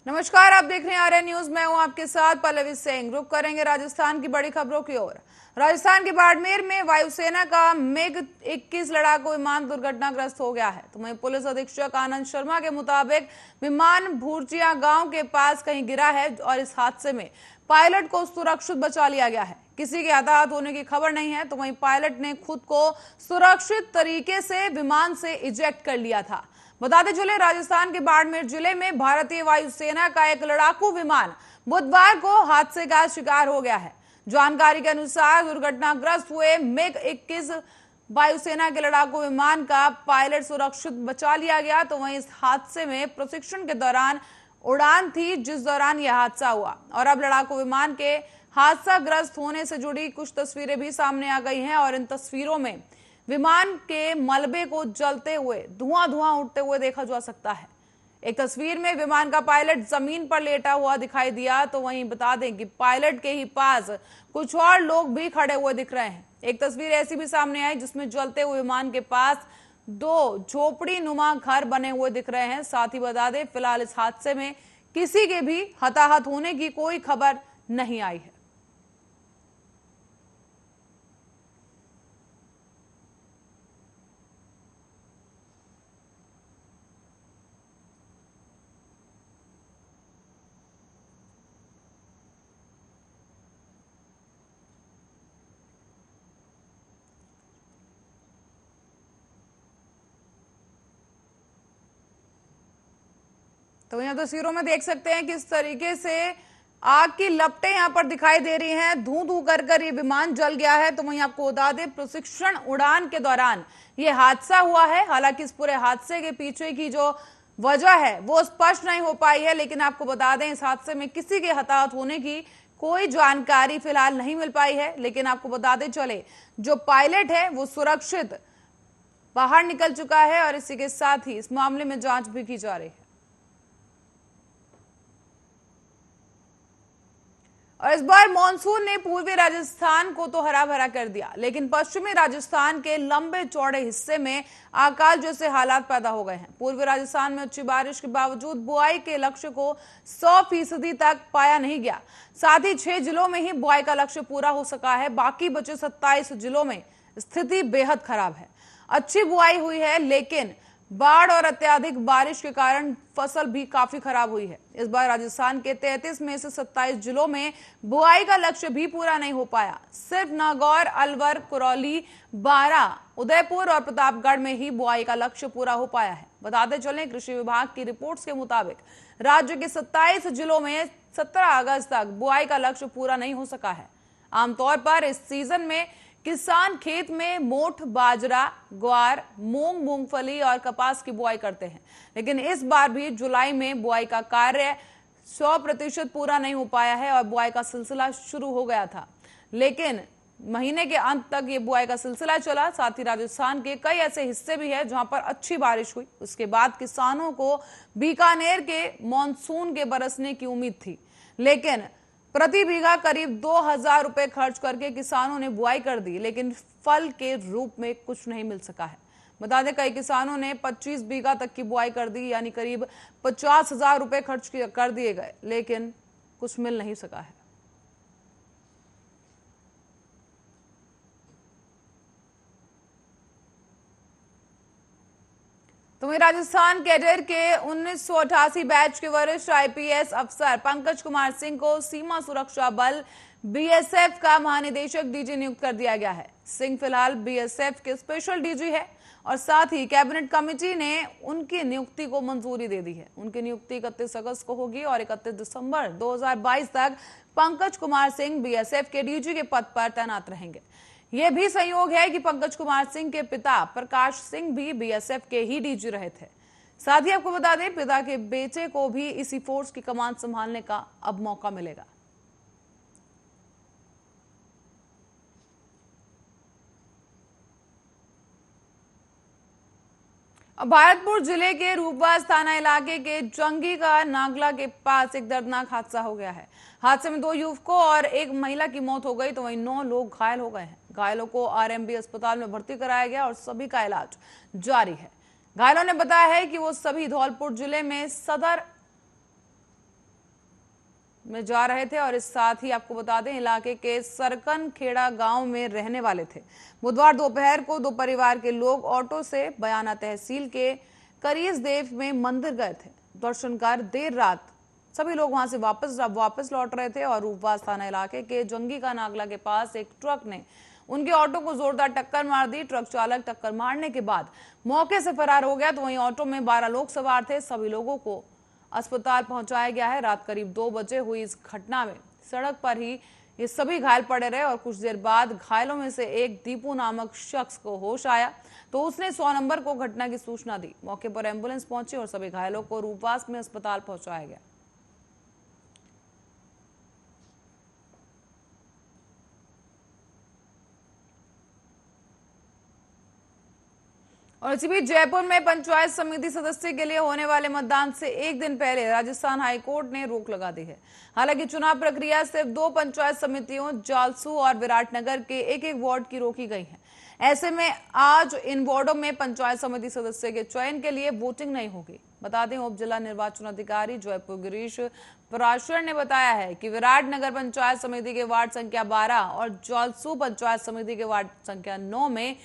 नमस्कार, आप देख रहे हैं आर्या न्यूज। मैं हूं आपके साथ पल्लवी सिंह। रुक करेंगे राजस्थान की बड़ी खबरों की ओर। राजस्थान के बाड़मेर में वायुसेना का मिग 21 लड़ाकू विमान दुर्घटनाग्रस्त हो गया है। तो वहीं पुलिस अधीक्षक आनंद शर्मा के मुताबिक विमान भूरचिया गांव के पास कहीं गिरा है और इस हादसे में पायलट को सुरक्षित बचा लिया गया है। किसी के हताहत होने की खबर नहीं है। तो वहीं पायलट ने खुद को सुरक्षित तरीके से विमान से इजेक्ट कर लिया था। बताते चले, राजस्थान के बाड़मेर जिले में भारतीय वायुसेना का एक लड़ाकू विमान बुधवार को हादसे का शिकार हो गया है। जानकारी के अनुसार दुर्घटनाग्रस्त हुए मिग 21 वायुसेना के लड़ाकू विमान का पायलट सुरक्षित बचा लिया गया। तो वहीं इस हादसे में प्रशिक्षण के दौरान उड़ान थी, जिस दौरान यह हादसा हुआ। और अब लड़ाकू विमान के हादसाग्रस्त होने से जुड़ी कुछ तस्वीरें भी सामने आ गई हैं और इन तस्वीरों में विमान के मलबे को जलते हुए धुआं उठते हुए देखा जा सकता है। एक तस्वीर में विमान का पायलट जमीन पर लेटा हुआ दिखाई दिया। तो वहीं बता दें कि पायलट के ही पास कुछ और लोग भी खड़े हुए दिख रहे हैं। एक तस्वीर ऐसी भी सामने आई जिसमें जलते हुए विमान के पास दो झोपड़ी नुमा घर बने हुए दिख रहे हैं। साथ ही बता दें, फिलहाल इस हादसे में किसी के भी हताहत होने की कोई खबर नहीं आई है। तो यहाँ तस्वीरों में देख सकते हैं किस तरीके से आग की लपटें यहाँ पर दिखाई दे रही हैं। धू धू कर ये विमान जल गया है। तो वहीं आपको बता दें, प्रशिक्षण उड़ान के दौरान ये हादसा हुआ है। हालांकि इस पूरे हादसे के पीछे की जो वजह है वो स्पष्ट नहीं हो पाई है, लेकिन आपको बता दें इस हादसे में किसी के हताहत होने की कोई जानकारी फिलहाल नहीं मिल पाई है। लेकिन आपको बताते चले, जो पायलट है वो सुरक्षित बाहर निकल चुका है और इसी के साथ ही इस मामले में जांच भी की जा रही है। और इस बार मॉनसून ने पूर्वी राजस्थान को तो हरा भरा कर दिया, लेकिन पश्चिमी राजस्थान के लंबे चौड़े हिस्से में अकाल जैसे हालात पैदा हो गए हैं। पूर्वी राजस्थान में अच्छी बारिश के बावजूद बुआई के लक्ष्य को 100% तक पाया नहीं गया। साथ ही 6 जिलों में ही बुआई का लक्ष्य पूरा हो सका है। बाकी बचे 27 जिलों में स्थिति बेहद खराब है। अच्छी बुआई हुई है, लेकिन बाढ़ और अत्यधिक बारिश के कारण फसल भी काफी खराब हुई है। इस बार राजस्थान के 33 में से 27 जिलों में बुआई का लक्ष्य भी पूरा नहीं हो पाया। सिर्फ नागौर, अलवर, करौली, बारां, उदयपुर और प्रतापगढ़ में ही बुआई का लक्ष्य पूरा हो पाया है। बताते चलें, कृषि विभाग की रिपोर्ट्स के मुताबिक राज्य के 27 जिलों में 17 अगस्त तक बुआई का लक्ष्य पूरा नहीं हो सका है। आमतौर पर इस सीजन में किसान खेत में मोठ, बाजरा, ग्वार, मूंग, मूंगफली और कपास की बुआई करते हैं, लेकिन इस बार भी जुलाई में बुआई का कार्य 100% पूरा नहीं हो पाया है और बुआई का सिलसिला शुरू हो गया था, लेकिन महीने के अंत तक ये बुआई का सिलसिला चला। साथ ही राजस्थान के कई ऐसे हिस्से भी है जहां पर अच्छी बारिश हुई। उसके बाद किसानों को बीकानेर के मानसून के बरसने की उम्मीद थी, लेकिन प्रति बीघा करीब 2000 रुपए खर्च करके किसानों ने बुआई कर दी, लेकिन फल के रूप में कुछ नहीं मिल सका है। बता दें, कई किसानों ने 25 बीघा तक की बुआई कर दी, यानी करीब 50,000 रुपए खर्च कर दिए गए, लेकिन कुछ मिल नहीं सका है। तो वहीं राजस्थान कैडर के 1988 बैच के वरिष्ठ आईपीएस अफसर पंकज कुमार सिंह को सीमा सुरक्षा बल बीएसएफ का महानिदेशक डीजी नियुक्त कर दिया गया है। सिंह फिलहाल बीएसएफ के स्पेशल डीजी है और साथ ही कैबिनेट कमेटी ने उनकी नियुक्ति को मंजूरी दे दी है। उनकी नियुक्ति 31 अगस्त को होगी और 31 दिसंबर 2022 तक पंकज कुमार सिंह बीएसएफ के डीजी के पद पर तैनात रहेंगे। यह भी संयोग है कि पंकज कुमार सिंह के पिता प्रकाश सिंह भी बीएसएफ के ही डीजी रहे थे। साथ ही आपको बता दें, पिता के बेटे को भी इसी फोर्स की कमान संभालने का अब मौका मिलेगा। भरतपुर जिले के रूपवास थाना इलाके के जंगी का नागला के पास एक दर्दनाक हादसा हो गया है। हादसे में 2 युवकों और एक महिला की मौत हो गई, तो वहीं 9 लोग घायल हो गए हैं। घायलों को आरएमबी अस्पताल में भर्ती कराया गया और सभी का इलाज जारी है। घायलों ने बताया है कि वो सभी धौलपुर जिले में सदर में जा रहे थे और इस साथ ही आपको बता दें इलाके के सरकन खेड़ा गांव में रहने वाले थे। बुधवार दोपहर को दो परिवार के लोग ऑटो से बयाना तहसील के करीज देव में मंदिर गए थे। दर्शन कर देर रात सभी लोग वहां से वापस लौट रहे थे और रूपवास थाना इलाके के जंगी का नागला के पास एक ट्रक ने उनके ऑटो को जोरदार टक्कर मार दी। ट्रक चालक टक्कर मारने के बाद मौके से फरार हो गया। तो वहीं ऑटो में 12 लोग सवार थे। सभी लोगों को अस्पताल पहुंचाया गया है। रात करीब 2 बजे हुई इस घटना में सड़क पर ही ये सभी घायल पड़े रहे और कुछ देर बाद घायलों में से एक दीपू नामक शख्स को होश आया तो उसने 100 नंबर को घटना की सूचना दी। मौके पर एम्बुलेंस पहुंची और सभी घायलों को रूपवास में अस्पताल पहुंचाया गया। और इसी बीच जयपुर में पंचायत समिति सदस्य के लिए होने वाले मतदान से एक दिन पहले राजस्थान हाईकोर्ट ने रोक लगा दी है। हालांकि चुनाव प्रक्रिया सिर्फ 2 पंचायत समितियों जालसू और विराटनगर के एक एक वार्ड की रोकी गई है। ऐसे में आज इन वार्डों में पंचायत समिति सदस्य के चयन के लिए वोटिंग नहीं होगी। बता दें उप जिला निर्वाचन अधिकारी जयपुर गिरीश पराशर ने बताया है कि विराटनगर पंचायत समिति के वार्ड संख्या 12 और जालसू पंचायत समिति के वार्ड संख्या 9 में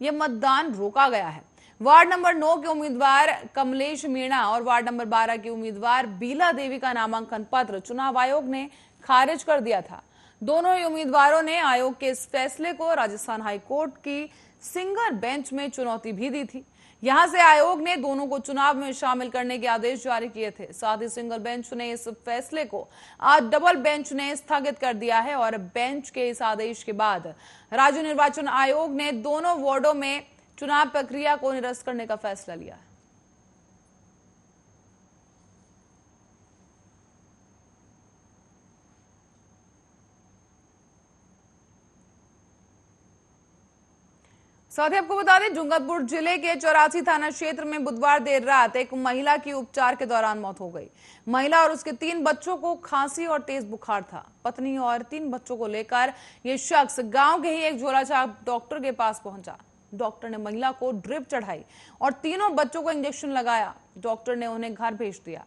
यह मतदान रोका गया है। वार्ड नंबर 9 के उम्मीदवार कमलेश मीणा और वार्ड नंबर 12 की उम्मीदवार बीला देवी का नामांकन पत्र चुनाव आयोग ने खारिज कर दिया था। दोनों ही उम्मीदवारों ने आयोग के इस फैसले को राजस्थान हाईकोर्ट की सिंगल बेंच में चुनौती भी दी थी। यहां से आयोग ने दोनों को चुनाव में शामिल करने के आदेश जारी किए थे। साथ ही सिंगल बेंच ने इस फैसले को आज डबल बेंच ने स्थगित कर दिया है और बेंच के इस आदेश के बाद राज्य निर्वाचन आयोग ने दोनों वार्डों में चुनाव प्रक्रिया को निरस्त करने का फैसला लिया है। साथ ही आपको बता दें डूंगरपुर जिले के 84 थाना क्षेत्र में बुधवार देर रात एक महिला की उपचार के दौरान मौत हो गई। महिला और उसके 3 बच्चों को खांसी और तेज बुखार था। पत्नी और 3 बच्चों को लेकर यह शख्स गांव के ही एक झोलाछाप डॉक्टर के पास पहुंचा। डॉक्टर ने महिला को ड्रिप चढ़ाई और तीनों बच्चों को इंजेक्शन लगाया। डॉक्टर ने उन्हें घर भेज दिया।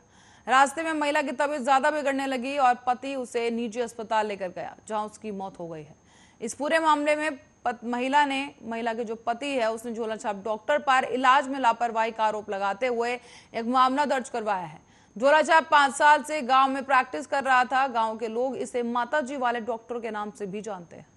रास्ते में महिला की तबीयत ज्यादा बिगड़ने लगी और पति उसे निजी अस्पताल लेकर गया जहां उसकी मौत हो गई है। इस पूरे मामले में महिला के जो पति है उसने झोलाछाप डॉक्टर पर इलाज में लापरवाही का आरोप लगाते हुए एक मामला दर्ज करवाया है। झोलाछाप 5 साल से गांव में प्रैक्टिस कर रहा था। गांव के लोग इसे माताजी वाले डॉक्टर के नाम से भी जानते हैं।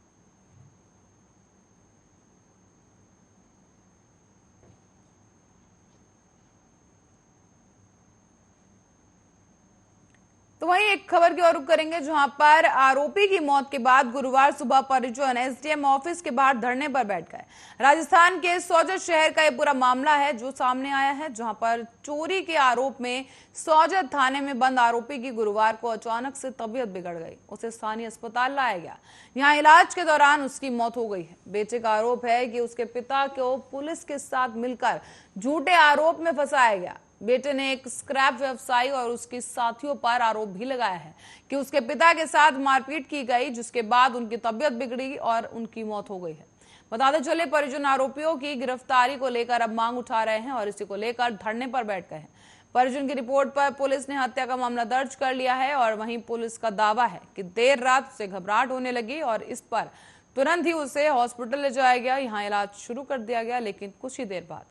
तो वहीं एक खबर की ओर रुख करेंगे जहां पर आरोपी की मौत के बाद गुरुवार सुबह परिजन एसडीएम ऑफिस के बाहर धरने पर बैठ गए। राजस्थान के सोजत शहर का यह पूरा मामला है जो सामने आया है, जहां पर चोरी के आरोप में सोजत थाने में बंद आरोपी की गुरुवार को अचानक से तबीयत बिगड़ गई। उसे स्थानीय अस्पताल लाया गया। यहां इलाज के दौरान उसकी मौत हो गई है। बेटे का आरोप है कि उसके पिता को पुलिस के साथ मिलकर झूठे आरोप में फंसाया गया। बेटे ने एक स्क्रैप व्यवसायी और उसके साथियों पर आरोप भी लगाया है कि उसके पिता के साथ मारपीट की गई, जिसके बाद उनकी तबीयत बिगड़ी और उनकी मौत हो गई है। बताते चले परिजन आरोपियों की गिरफ्तारी को लेकर अब मांग उठा रहे हैं और इसी को लेकर धरने पर बैठ गए हैं। परिजन की रिपोर्ट पर पुलिस ने हत्या का मामला दर्ज कर लिया है और वहीं पुलिस का दावा है कि देर रात उसे घबराहट होने लगी और इस पर तुरंत ही उसे हॉस्पिटल ले जाया गया। यहाँ इलाज शुरू कर दिया गया, लेकिन कुछ ही देर बाद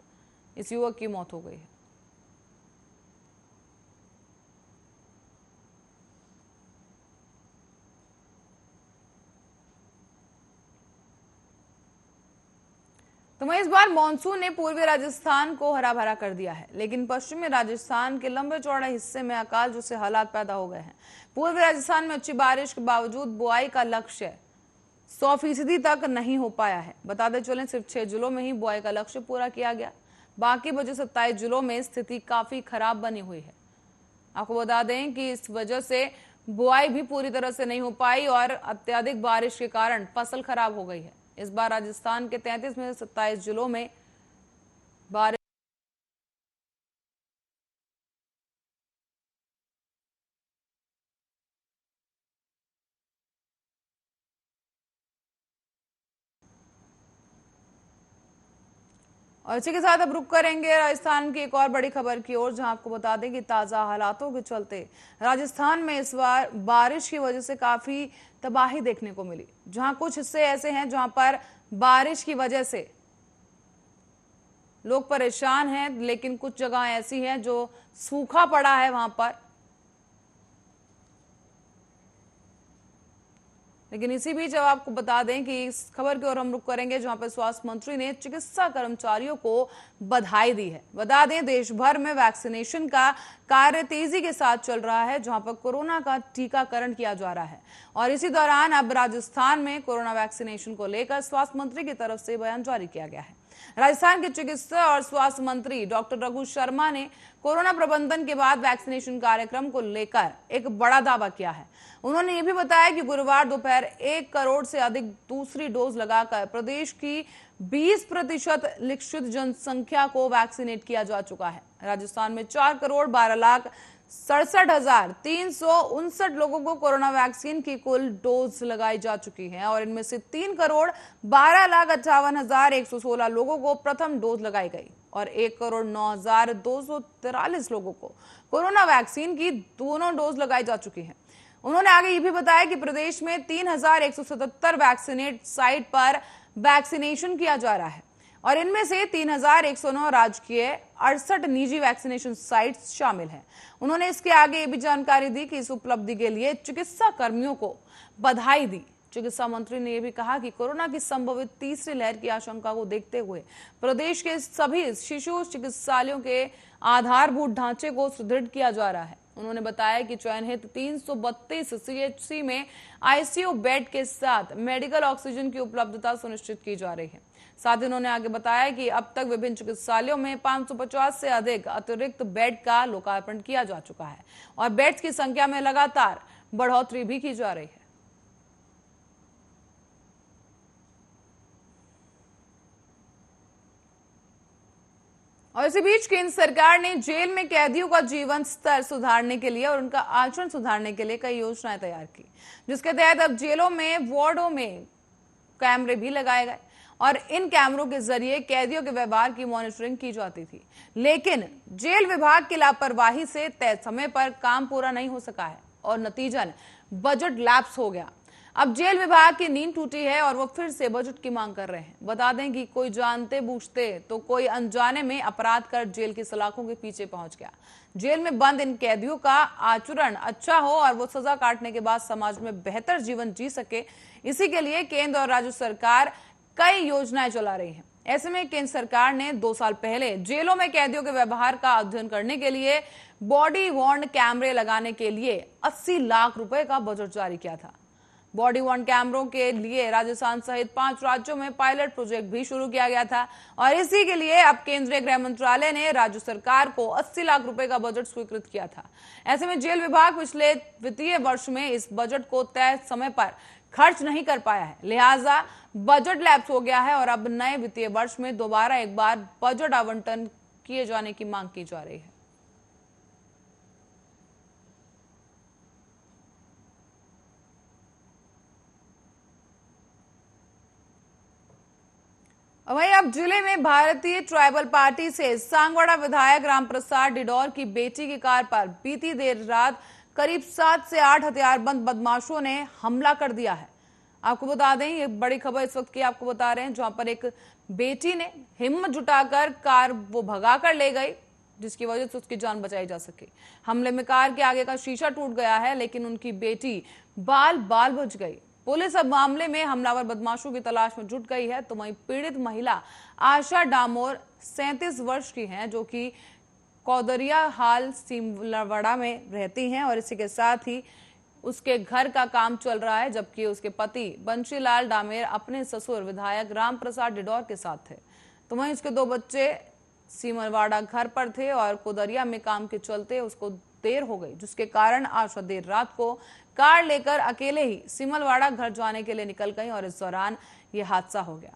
इस युवक की मौत हो गई है। तो वहीं इस बार मानसून ने पूर्वी राजस्थान को हरा भरा कर दिया है, लेकिन पश्चिमी राजस्थान के लंबे चौड़े हिस्से में अकाल जैसे हालात पैदा हो गए हैं। पूर्वी राजस्थान में अच्छी बारिश के बावजूद बुआई का लक्ष्य 100% तक नहीं हो पाया है। बताते चलें सिर्फ 6 जिलों में ही बुआई का लक्ष्य पूरा किया गया। बाकी बचे 27 जिलों में स्थिति काफी खराब बनी हुई है। आपको बता दें कि इस वजह से बुआई भी पूरी तरह से नहीं हो पाई और अत्यधिक बारिश के कारण फसल खराब हो गई है। इस बार राजस्थान के 33 में से 27 जिलों में बारिश और इसी के साथ अब रुक करेंगे राजस्थान की एक और बड़ी खबर की ओर, जहां आपको बता दें कि ताजा हालातों के चलते राजस्थान में इस बार बारिश की वजह से काफी तबाही देखने को मिली। जहां कुछ हिस्से ऐसे हैं जहां पर बारिश की वजह से लोग परेशान हैं, लेकिन कुछ जगह ऐसी हैं जो सूखा पड़ा है वहां पर। लेकिन इसी बीच अब आपको बता दें कि इस खबर की ओर हम रुक करेंगे, जहां पर स्वास्थ्य मंत्री ने चिकित्सा कर्मचारियों को बधाई दी है। बता दें, देश भर में वैक्सीनेशन का कार्य तेजी के साथ चल रहा है, जहां पर कोरोना का टीकाकरण किया जा रहा है। और इसी दौरान अब राजस्थान में कोरोना वैक्सीनेशन को लेकर स्वास्थ्य मंत्री की तरफ से बयान जारी किया गया है। राजस्थान के चिकित्सा और स्वास्थ्य मंत्री डॉक्टर रघु शर्मा ने कोरोना प्रबंधन के बाद वैक्सीनेशन कार्यक्रम को लेकर एक बड़ा दावा किया है। उन्होंने ये भी बताया कि गुरुवार दोपहर 1 करोड़ से अधिक दूसरी डोज लगाकर प्रदेश की 20% लक्षित जनसंख्या को वैक्सीनेट किया जा चुका है। राजस्थान में 4,67,67,359 लोगों को कोरोना वैक्सीन की कुल डोज लगाई जा चुकी है और इनमें से 3,12,58,116 लोगों को प्रथम डोज लगाई गई और 1,09,243 लोगों को कोरोना वैक्सीन की दोनों डोज लगाई जा चुकी है। उन्होंने आगे ये भी बताया कि प्रदेश में 3,177 वैक्सीनेट साइट पर वैक्सीनेशन किया जा रहा है और इनमें से 3,109 राजकीय, 68 निजी वैक्सीनेशन साइट्स शामिल हैं। उन्होंने इसके आगे ये भी जानकारी दी कि इस उपलब्धि के लिए चिकित्सा कर्मियों को बधाई दी। चिकित्सा मंत्री ने यह भी कहा कि कोरोना की संभावित तीसरी लहर की आशंका को देखते हुए प्रदेश के सभी शिशु चिकित्सालयों के आधारभूत ढांचे को सुदृढ़ किया जा रहा है। उन्होंने बताया कि चयनित 332 सीएचसी में आईसीयू बेड के साथ मेडिकल ऑक्सीजन की उपलब्धता सुनिश्चित की जा रही है। साथ ही उन्होंने आगे बताया कि अब तक विभिन्न चिकित्सालयों में 550 से अधिक अतिरिक्त बेड का लोकार्पण किया जा चुका है और बेड्स की संख्या में लगातार बढ़ोतरी भी की जा रही है। और इसी बीच केंद्र सरकार ने जेल में कैदियों का जीवन स्तर सुधारने के लिए और उनका आचरण सुधारने के लिए कई योजनाएं तैयार की, जिसके तहत अब जेलों में वार्डों में कैमरे भी लगाए गए और इन कैमरों के जरिए कैदियों के व्यवहार की मॉनिटरिंग की जाती थी। लेकिन जेल विभाग की लापरवाही से तय समय पर काम पूरा नहीं हो सका है और नतीजन बजट लैप्स हो गया। अब जेल विभाग की नींद टूटी है और वो फिर से बजट की मांग कर रहे हैं। बता दें कि कोई जानते बूझते तो कोई अनजाने में अपराध कर जेल की सलाखों के पीछे पहुंच गया। जेल में बंद इन कैदियों का आचरण अच्छा हो और वो सजा काटने के बाद समाज में बेहतर जीवन जी सके, इसी के लिए केंद्र और राज्य सरकार कई योजनाएं चला रही है। ऐसे में केंद्र सरकार ने 2 साल पहले जेलों में कैदियों के व्यवहार का अध्ययन करने के लिए बॉडी वॉर्न कैमरे लगाने के लिए 80 लाख रुपए का बजट जारी किया था। बॉडी वॉर्न कैमरों के लिए राजस्थान सहित 5 राज्यों में पायलट प्रोजेक्ट भी शुरू किया गया था और इसी के लिए अब केंद्रीय गृह मंत्रालय ने राज्य सरकार को 80 लाख रुपए का बजट स्वीकृत किया था। ऐसे में जेल विभाग पिछले वित्तीय वर्ष में इस बजट को तय समय पर खर्च नहीं कर पाया है, लिहाजा बजट लैप्स हो गया है और अब नए वित्तीय वर्ष में दोबारा एक बार बजट आवंटन किए जाने की मांग की जा रही है। वहीं अब जिले में भारतीय ट्राइबल पार्टी से सांगवाड़ा विधायक रामप्रसाद डिडोर की बेटी की कार पर बीती देर रात करीब 7 से 8 हथियारबंद बदमाशों ने हमला कर दिया है। आपको बता दें, ये बड़ी खबर इस वक्त की आपको बता रहे हैं, जहां पर एक बेटी ने हिम्मत जुटाकर कार वो भगा कर ले गई, जिसकी वजह से उसकी जान बचाई जा सके। हमले में कार के आगे का शीशा टूट गया है, लेकिन उनकी बेटी बाल बाल बच गई। पुलिस अब मामले में हमलावर बदमाशों की तलाश में जुट गई है। तो वहीं पीड़ित महिला आशा डामोर 37 वर्ष की हैं, जो कि कौदरिया हाल सिमलवाड़ा में रहती हैं और इसी के साथ ही उसके घर का काम चल रहा है, जबकि उसके पति बंशीलाल डामेर अपने ससुर विधायक रामप्रसाद डिडोर के साथ थे। तो वहीं उसके 2 बच्चे सिमलवाड़ा घर पर थे और कोदरिया में काम के चलते उसको देर हो गई, जिसके कारण आशा देर रात को कार लेकर अकेले ही सिमलवाड़ा घर जाने के लिए निकल गई और इस दौरान यह हादसा हो गया।